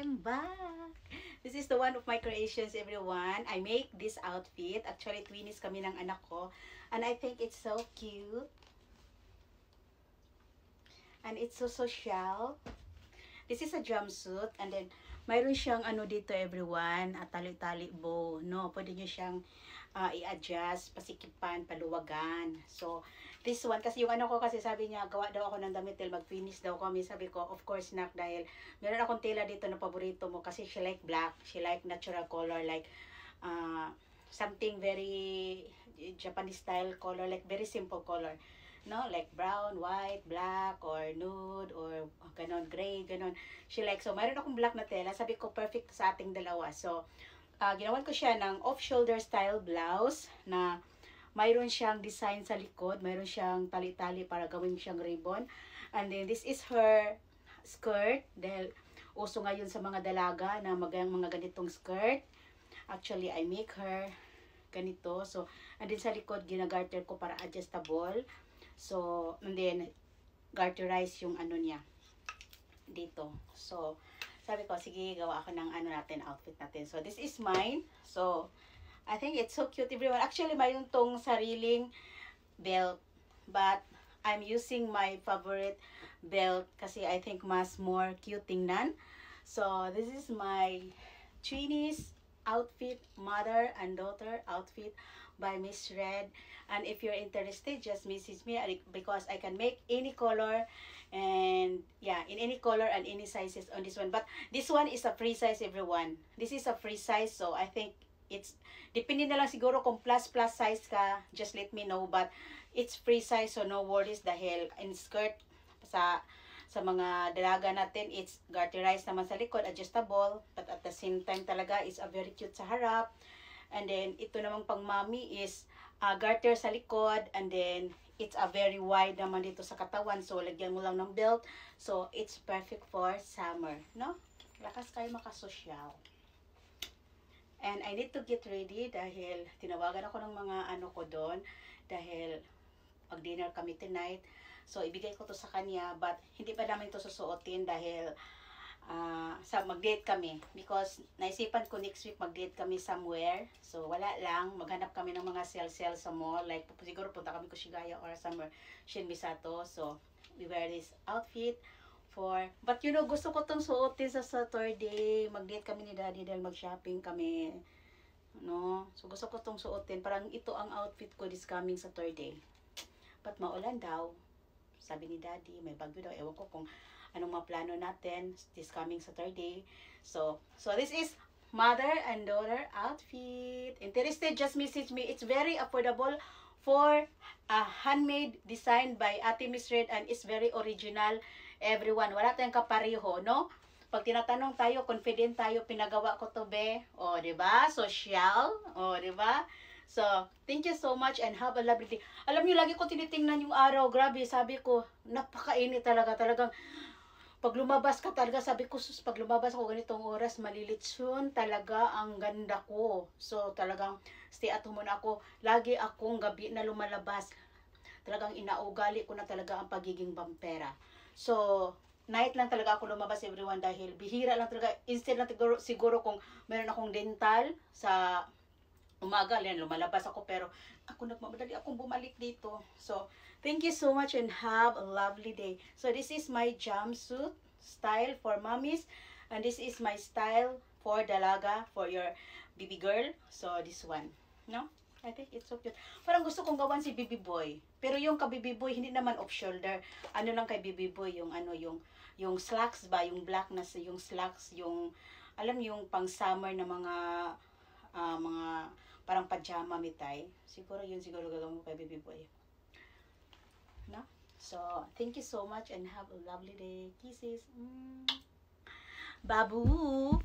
I'm back. This is the one of my creations, everyone. I make this outfit. Actually, twinnies kami ng anak ko. And I think it's so cute. And it's so social. This is a jumpsuit. And then, mayroon siyang ano dito, everyone. Tali-tali bow. No, pwede nyo siyang i-adjust, pasikipan, paluwagan. So, this one, kasi yung ano ko kasi sabi niya, gawa daw ako ng damit dahil mag-finish daw kami. Sabi ko, of course, nak, dahil meron akong tela dito na paborito mo kasi she like black, she like natural color, like something very Japanese style color, like very simple color. No, like brown, white, black, or nude, or ganon, gray, ganon. She like, so mayroon akong black na tela. Sabi ko, perfect sa ating dalawa. So, ginawan ko siya ng off-shoulder style blouse na mayroon siyang design sa likod. Mayroon siyang tali-tali para gawin siyang ribbon. And then, this is her skirt. Dahil uso ngayon sa mga dalaga na mga ganitong skirt. Actually, I make her ganito. So, and then sa likod, ginagarter ko para adjustable. So, and then, garterize yung ano niya dito. So, sabi ko, sige, gawa ako ng ano natin, outfit natin. So, this is mine. So, I think it's so cute, everyone. Actually, mayroon tong sariling belt. But, I'm using my favorite belt kasi I think mas more cute tingnan. So, this is my twinnies outfit, mother and daughter outfit by Miss Red. And if you're interested, just message me because I can make any color and yeah, in any color and any sizes on this one. But this one is a free size, everyone. This is a free size, so I think it's depende na lang siguro kung plus size ka, just let me know. But it's free size, so no worries dahil in skirt sa mga dalaga natin, it's garterized naman sa likod, adjustable, but at the same time talaga is a very cute sa harap. And then, ito namang pang mommy is garter sa likod, and then, it's a very wide naman dito sa katawan, so lagyan mo lang ng belt. So, it's perfect for summer, no? Lakas kayo makasosyal. And I need to get ready dahil tinawagan ako ng mga ano ko doon, dahil mag-dinner kami tonight. So, ibigay ko to sa kanya, but hindi pa namin to susuotin dahil mag-date kami. Because naisipan ko next week mag-date kami somewhere. So, wala lang. Maghanap kami ng mga sale-sale sa mall. Like, siguro punta kami Kushigaya or somewhere Shin Misato. So, we wear this outfit for... But you know, gusto ko tong suotin sa Saturday. Mag-date kami ni Daddy dahil mag-shopping kami. No? So, gusto ko tong suotin. Parang ito ang outfit ko this coming Saturday. But maulan daw. Sabi ni Daddy, may bagyo daw. Ewan ko kung anong mga plano natin this coming Saturday. So this is mother and daughter outfit. Interested, just message me. It's very affordable for a handmade design by Ate Miss Red and it's very original, everyone. Wala tayong kapareho, no? Pag tinatanong tayo, confident tayo, pinagawa ko to, be. O, diba? Social. O, diba? So, thank you so much and have a lovely day. Alam niyo, lagi ko tinitingnan yung araw. Grabe, sabi ko, napakainit talaga. Talagang, pag lumabas ka talaga, sabi ko, sus, pag lumabas ako ganitong oras, malilitsyon talaga ang ganda ko. So, talagang, stay at home muna ako. Lagi akong gabi na lumalabas. Talagang inaugali ko na talaga ang pagiging vampera. So, night lang talaga ako lumabas, everyone, dahil bihira lang talaga. Instead lang siguro kung meron akong dental sa umaga, yan, lumalabas ako, pero ako nagmamadali akong bumalik dito. So, thank you so much and have a lovely day. So, this is my jumpsuit style for mommies. And this is my style for dalaga, for your baby girl. So, this one. No? I think it's so cute. Parang gusto kong gawan si baby boy. Pero yung ka-baby boy, hindi naman off-shoulder. Ano lang kay baby boy, yung ano, yung slacks ba? Yung black na yung slacks, yung, alam yung pang-summer na mga parang pajama mitay. Siguro gagawin mo kay baby boy. No? So, thank you so much and have a lovely day. Kisses. Babu!